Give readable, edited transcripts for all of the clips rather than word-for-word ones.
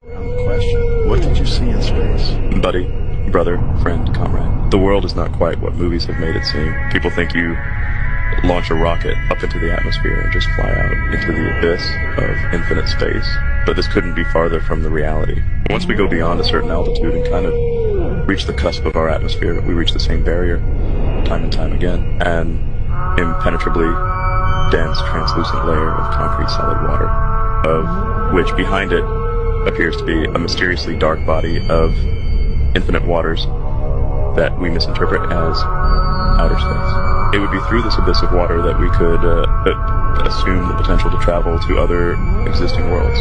Question. What did you see in space? Buddy, brother, friend, comrade. The world is not quite what movies have made it seem. People think you launch a rocket up into the atmosphere and just fly out into the abyss of infinite space. But this couldn't be farther from the reality. Once we go beyond a certain altitude and kind of reach the cusp of our atmosphere, we reach the same barrier time and time again. An impenetrably dense, translucent layer of concrete solid water, of which behind it appears to be a mysteriously dark body of infinite waters that we misinterpret as outer space. It would be through this abyss of water that we could assume the potential to travel to other existing worlds.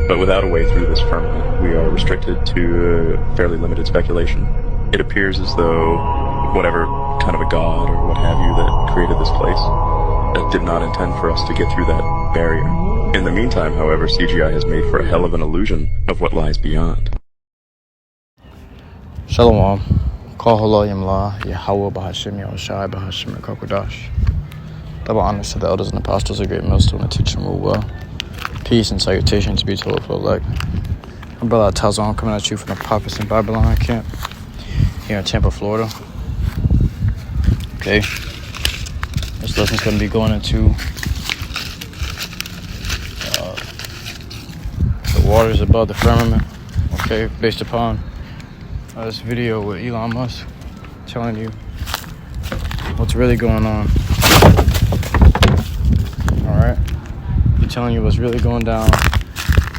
But without a way through this firmament, we are restricted to fairly limited speculation. It appears as though whatever kind of a god or what have you that created this place did not intend for us to get through that barrier. In the meantime, however, CGI has made for a hell of an illusion of what lies beyond. Shalom. Call halal yamla, YAHAWAH, BAHASHAM, Shai, BAHASHAM, Kokodash. Double honors to the elders and apostles, a great millstone to teach them rule well. Peace and salutation to be told for elect. My brother Tazon coming at you from the Prophets in Babylon camp here in Tampa, Florida. Okay. This lesson's going to be going into the waters above the firmament. Okay, based upon this video with Elon Musk telling you what's really going on. Alright? He's telling you what's really going down.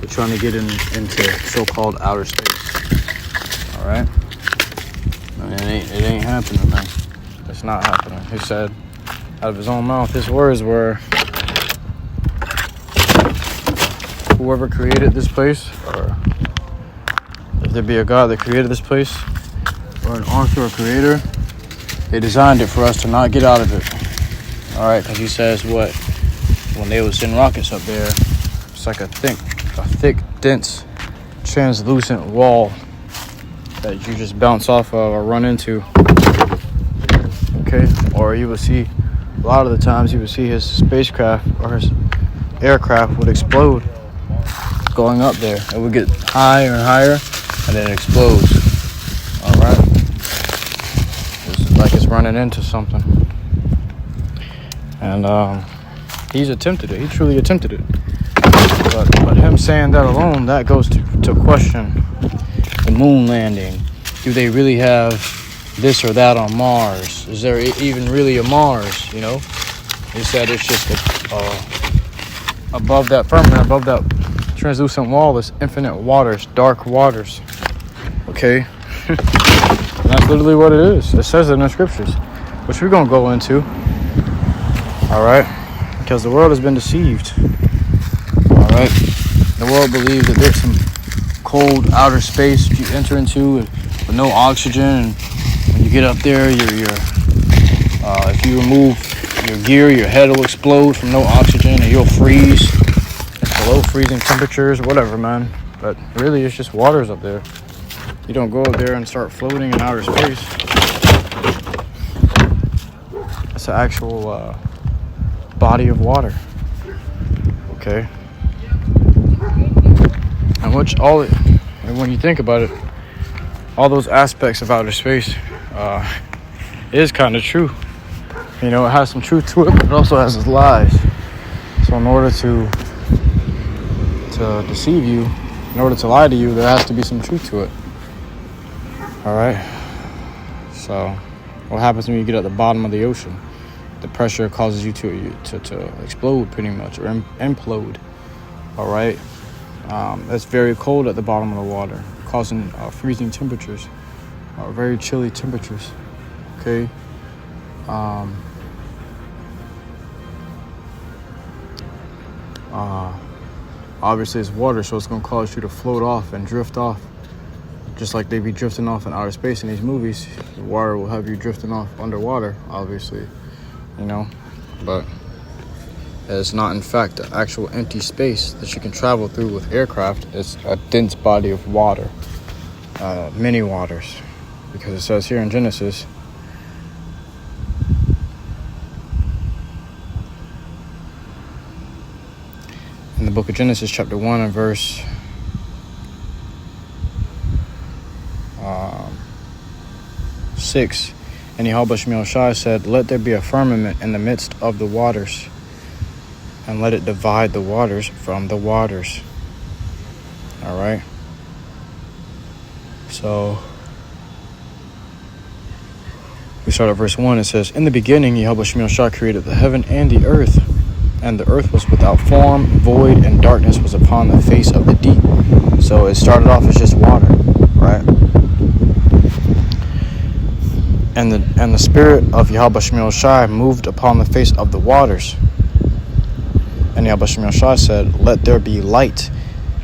We're trying to get into so-called outer space. Alright? It ain't happening, man. It's not happening. He said out of his own mouth, his words were, whoever created this place, or if there be a God that created this place, or an author or creator, they designed it for us to not get out of it. Alright, because he says what? When they would send rockets up there, it's like a thick, dense, translucent wall that you just bounce off of or run into. Okay? Or you would see, a lot of the times you would see his spacecraft or his aircraft would explode going up there. It would get higher and higher and then it explodes. Alright? It's like it's running into something. And he's attempted it. He truly attempted it. But him saying that alone, that goes to question the moon landing. Do they really have this or that on Mars? Is there even really a Mars, you know? He said it's just above that firmament, above that translucent wall, there's infinite waters, dark waters. Okay? And that's literally what it is. It says it in the scriptures, which we're going to go into. Alright? Because the world has been deceived. Alright? The world believes that there's some cold outer space that you enter into with no oxygen, and when you get up there, if you remove your gear, your head will explode from no oxygen and you'll freeze. It's below freezing temperatures, whatever, man. But really, it's just waters up there. You don't go up there and start floating in outer space. It's an actual body of water. Okay? And when you think about it, all those aspects of outer space is kind of true. You know, it has some truth to it, but it also has its lies. So in order to deceive you, in order to lie to you, there has to be some truth to it. Alright? So what happens when you get at the bottom of the ocean? The pressure causes you to explode pretty much, or implode. Alright? It's very cold at the bottom of the water, causing freezing temperatures, very chilly temperatures. Okay? Obviously it's water, so it's going to cause you to float off and drift off, just like they be drifting off in outer space in these movies. The water will have you drifting off underwater, obviously, you know, but it's not in fact an actual empty space that you can travel through with aircraft. It's a dense body of water, many waters, because it says here in Genesis, in the book of Genesis, chapter 1 and verse 6. And YAHAWASHI said, let there be a firmament in the midst of the waters, and let it divide the waters from the waters. All right. So we start at verse 1. It says, in the beginning, YAHAWASHI created the heaven and the earth. And the earth was without form, void, and darkness was upon the face of the deep. So it started off as just water, right? And the spirit of YAHAWASHI moved upon the face of the waters. And YAHAWASHI said, let there be light.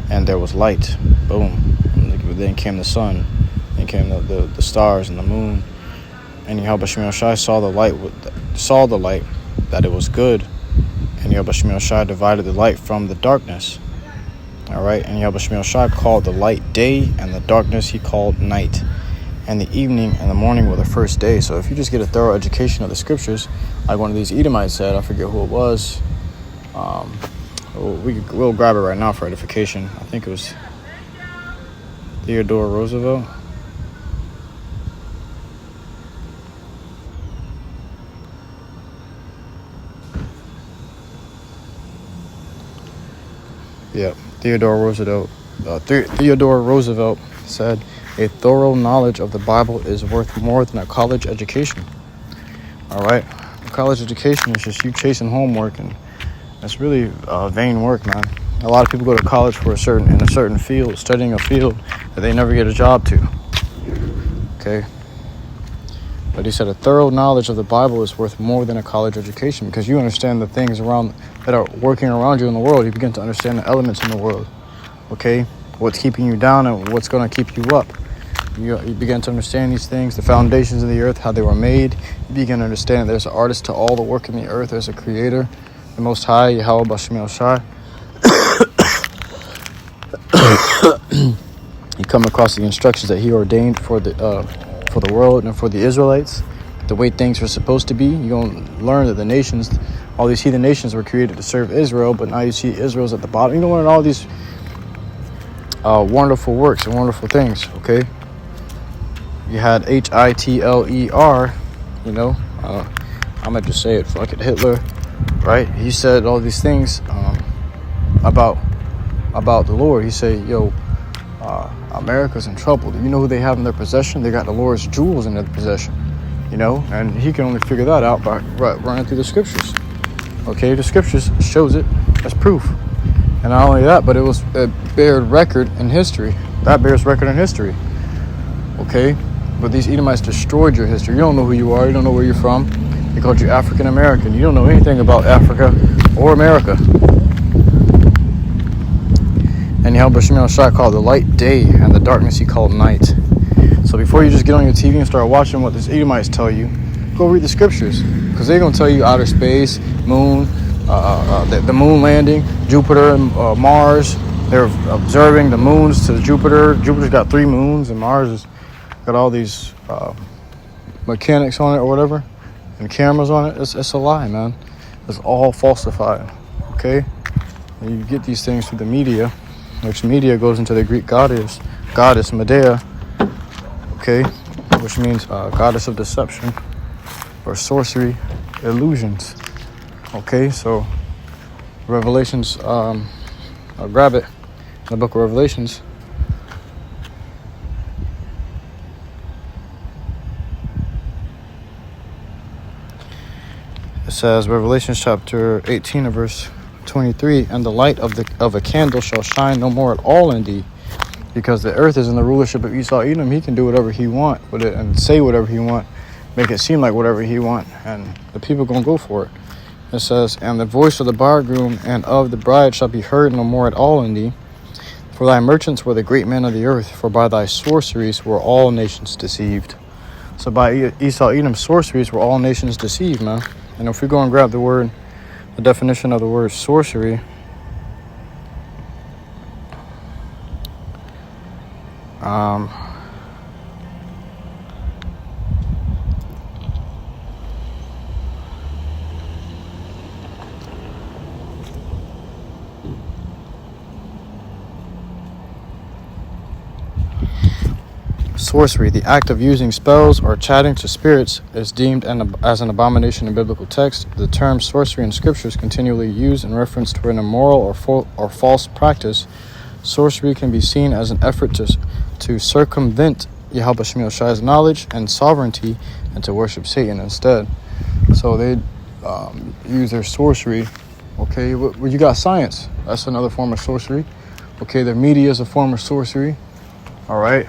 And there was light. Boom. And then came the sun. Then came the stars and the moon. And YAHAWASHI saw the light, that it was good. And YAHAWASHI divided the light from the darkness. All right. And YAHAWASHI called the light day, and the darkness he called night. And the evening and the morning were the first day. So if you just get a thorough education of the scriptures, like one of these Edomites said, I forget who it was. We'll grab it right now for edification. I think it was Theodore Roosevelt. Yeah, Theodore Roosevelt said, a thorough knowledge of the Bible is worth more than a college education. All right, a college education is just you chasing homework, and that's really vain work, man. A lot of people go to college for in a certain field, studying a field that they never get a job to. Okay, but he said a thorough knowledge of the Bible is worth more than a college education, because you understand the things that are working around you in the world. You begin to understand the elements in the world. Okay, what's keeping you down and what's going to keep you up. You begin to understand these things, the foundations of the earth, how they were made. You begin to understand that there's an artist to all the work in the earth. There's a creator, the Most High, YAHWAH. You come across the instructions that he ordained for the world and for the Israelites, the way things were supposed to be. You're going to learn that the nations, all these heathen nations were created to serve Israel, but now you see Israel's at the bottom. You're going to learn all these wonderful works and wonderful things, okay? You had Hitler, I'm going to just say it, fuck it, Hitler, right? He said all these things about the Lord. He said, America's in trouble. Do you know who they have in their possession? They got the Lord's jewels in their possession, and he can only figure that out by running through the scriptures. Okay, the scriptures shows it as proof. And not only that, but it bears record in history. That bears record in history. Okay? But these Edomites destroyed your history. You don't know who you are. You don't know where you're from. They called you African American. You don't know anything about Africa or America. And YAHWASHI called the light day, and the darkness he called night. So before you just get on your TV and start watching what these Edomites tell you, go read the scriptures. Because they're going to tell you outer space, moon, the moon landing, Jupiter and Mars. They're observing the moons to Jupiter. Jupiter's got 3 moons, and Mars has got all these mechanics on it or whatever, and cameras on it. It's a lie, man. It's all falsified. Okay? And you get these things through the media, which media goes into the Greek goddess Medea. Okay? Which means goddess of deception or sorcery, illusions. Okay, so Revelations, I'll grab it in the book of Revelations. It says, Revelation chapter 18 verse 23, and the light of a candle shall shine no more at all in thee, because the earth is in the rulership of Esau Edom. He can do whatever he want with it and say whatever he want, make it seem like whatever he want, and the people gonna go for it. It says, and the voice of the bridegroom and of the bride shall be heard no more at all in thee. For thy merchants were the great men of the earth, for by thy sorceries were all nations deceived. So by Esau Edom's sorceries were all nations deceived, man. And if we go and grab the definition of the word sorcery, Sorcery, the act of using spells or chatting to spirits, is deemed as an abomination in biblical text. The term sorcery in scriptures continually used in reference to an immoral or false practice. Sorcery can be seen as an effort to circumvent Yahawah's knowledge and sovereignty and to worship Satan instead. So they use their sorcery. Okay, well, you got science. That's another form of sorcery. Okay, their media is a form of sorcery. All right.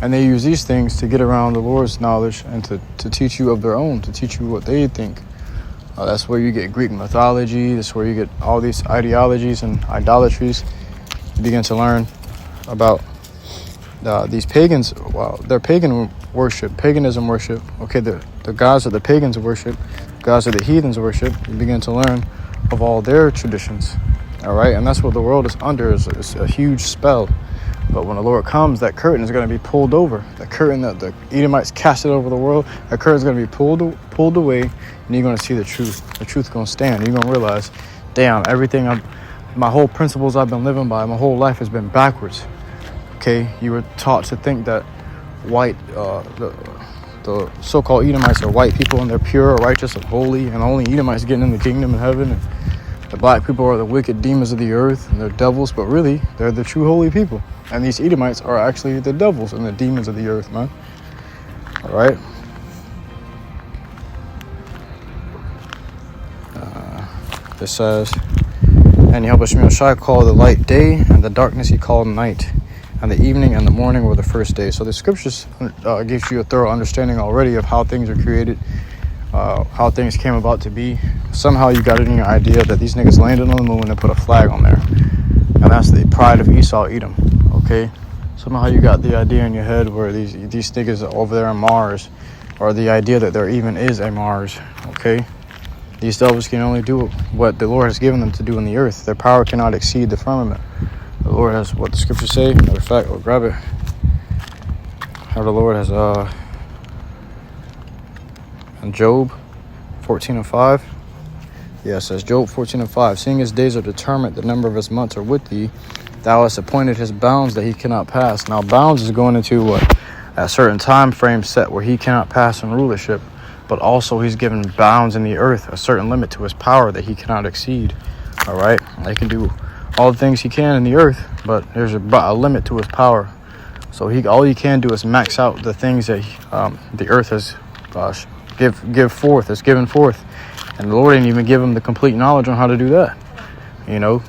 And they use these things to get around the Lord's knowledge and to teach you of their own, to teach you what they think. That's where you get Greek mythology. That's where you get all these ideologies and idolatries. You begin to learn about these pagans. Well, their pagan worship, paganism worship. Okay, the gods that the pagans worship, gods that the heathens worship. You begin to learn of all their traditions. All right, and that's what the world is under, is a huge spell. But when the Lord comes, that curtain is going to be pulled over. The curtain that the Edomites casted over the world, that curtain is going to be pulled away, and you're going to see the truth. The truth is going to stand. You're going to realize, damn, my whole principles I've been living by, my whole life has been backwards. Okay, you were taught to think that the so-called Edomites are white people and they're pure, righteous, and holy, and only Edomites getting in the kingdom in heaven. And the black people are the wicked demons of the earth and they're devils, but really they're the true holy people. And these Edomites are actually the devils and the demons of the earth, man. All right. It says, and Yahawah called the light day, and the darkness he called night, and the evening and the morning were the first day. So the scriptures gives you a thorough understanding already of how things are created, how things came about to be. Somehow you got it in your idea that these niggas landed on the moon and put a flag on there. And that's the pride of Esau, Edom. Okay? Somehow you got the idea in your head where these niggas are over there on Mars, or the idea that there even is a Mars. Okay? These devils can only do what the Lord has given them to do in the earth. Their power cannot exceed the firmament. The Lord has, what the scriptures say, matter of fact, I'll grab it. How the Lord has, in Job 14:5. Yeah, it says Job 14:5. Seeing his days are determined, the number of his months are with thee. Thou hast appointed his bounds that he cannot pass. Now, bounds is going into what? A certain time frame set where he cannot pass in rulership. But also he's given bounds in the earth, a certain limit to his power that he cannot exceed. All right? He can do all the things he can in the earth, but there's a limit to his power. So all he can do is max out the things that the earth has given forth. And the Lord didn't even give him the complete knowledge on how to do that. You know?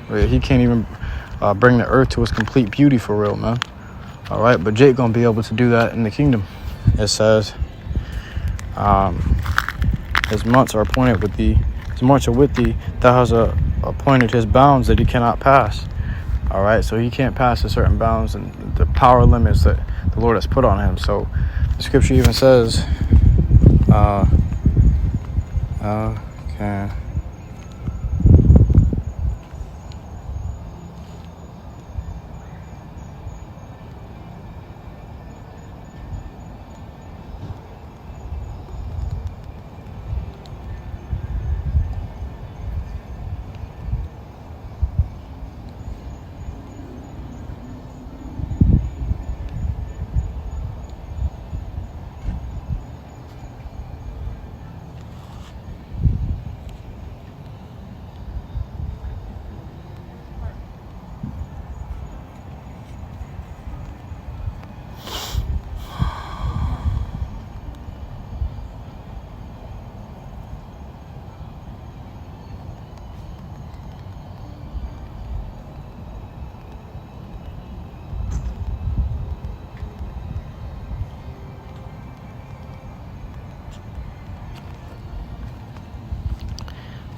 He can't even bring the earth to its complete beauty for real, man. All right? But Jake gonna be able to do that in the kingdom. It says, his months are appointed with thee. His months are with thee. Thou hast appointed his bounds that he cannot pass. All right? So he can't pass a certain bounds and the power limits that the Lord has put on him. So the scripture even says, okay.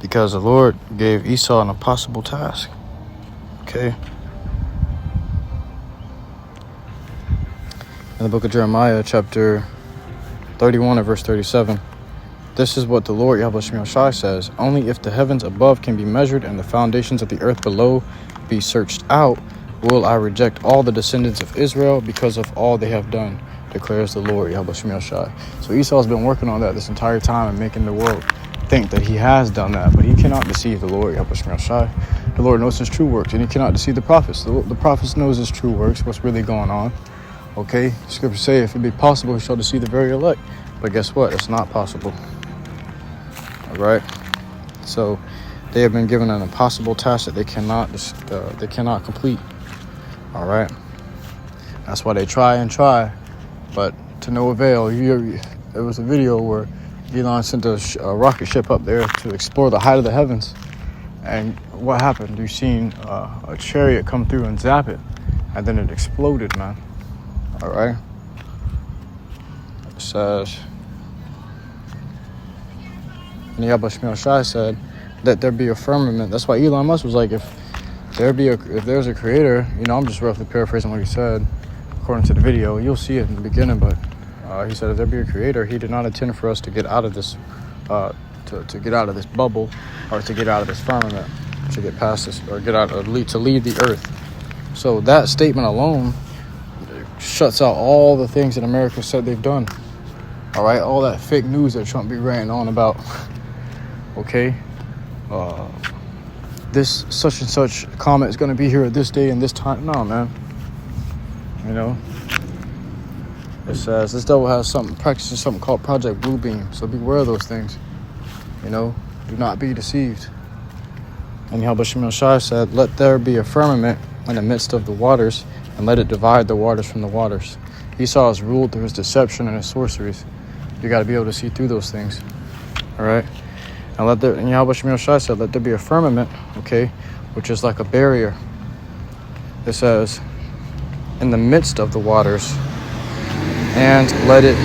Because the Lord gave Esau an impossible task. Okay. In the book of Jeremiah, chapter 31 and verse 37. This is what the Lord Yahawah says. Only if the heavens above can be measured and the foundations of the earth below be searched out, will I reject all the descendants of Israel because of all they have done, declares the Lord Yahawah. So Esau's been working on that this entire time and making the world think that he has done that, but he cannot deceive the Lord Yahawah. The Lord knows his true works, and he cannot deceive the prophets. The prophets knows his true works, what's really going on. Okay? Scripture say, if it be possible, he shall deceive the very elect. But guess what? It's not possible. All right? So they have been given an impossible task that they cannot complete. All right? That's why they try and try, but to no avail. There was a video where Elon sent a rocket ship up there to explore the height of the heavens. And what happened? You seen a chariot come through and zap it, and then it exploded, man. All right. It says, YAHAWASHI said, "Let there be a firmament." That's why Elon Musk was like, if there's a creator, you know, I'm just roughly paraphrasing what he said, according to the video. You'll see it in the beginning, but he said, if there be a creator, he did not intend for us to get out of this, to get out of this bubble, or to get out of this firmament, to get past this, or to leave the earth. So that statement alone shuts out all the things that America said they've done. All right, all that fake news that Trump be ranting on about. Okay, this such and such comet is going to be here at this day and this time. No, man. You know, it says this devil has practicing something called Project Bluebeam. So beware of those things. You know, do not be deceived. And YAHAWASHI said, "Let there be a firmament in the midst of the waters, and let it divide the waters from the waters." Esau is ruled through his deception and his sorceries. You got to be able to see through those things. All right. And YAHAWASHI said, "Let there be a firmament," okay, which is like a barrier. It says, "In the midst of the waters, and let it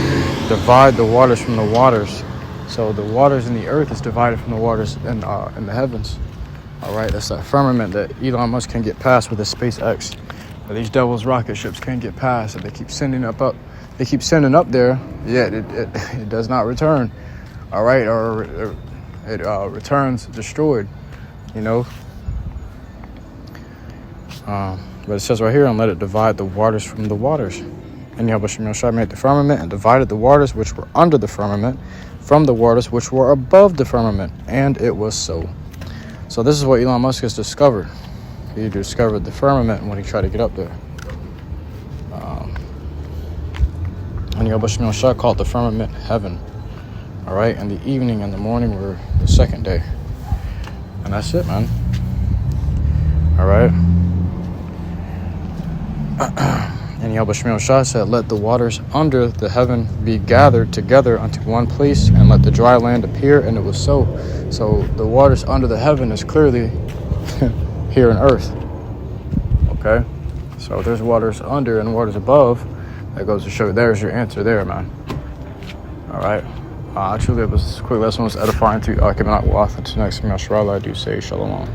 divide the waters from the waters." So the waters in the earth is divided from the waters in the heavens. All right, that's that firmament that Elon Musk can get past with his SpaceX. That these devils rocket ships can't get past, that they keep sending up. They keep sending up there, yet it does not return. All right, or it returns destroyed. You know. But it says right here, "And let it divide the waters from the waters." And YAHAWASHI made the firmament and divided the waters which were under the firmament from the waters which were above the firmament. And it was so. So this is what Elon Musk has discovered. He discovered the firmament when he tried to get up there. And YAHAWASHI called the firmament heaven. All right, and the evening and the morning were the second day. And that's it, man. All right. And YAHAWASHI said, "Let the waters under the heaven be gathered together unto one place, and let the dry land appear." And it was so. So the waters under the heaven is clearly here in earth. Okay? So there's waters under and waters above. That goes to show you, there's your answer there, man. All right? Truly, it was a quick lesson. Was edifying to you. Until next time, I do say shalom.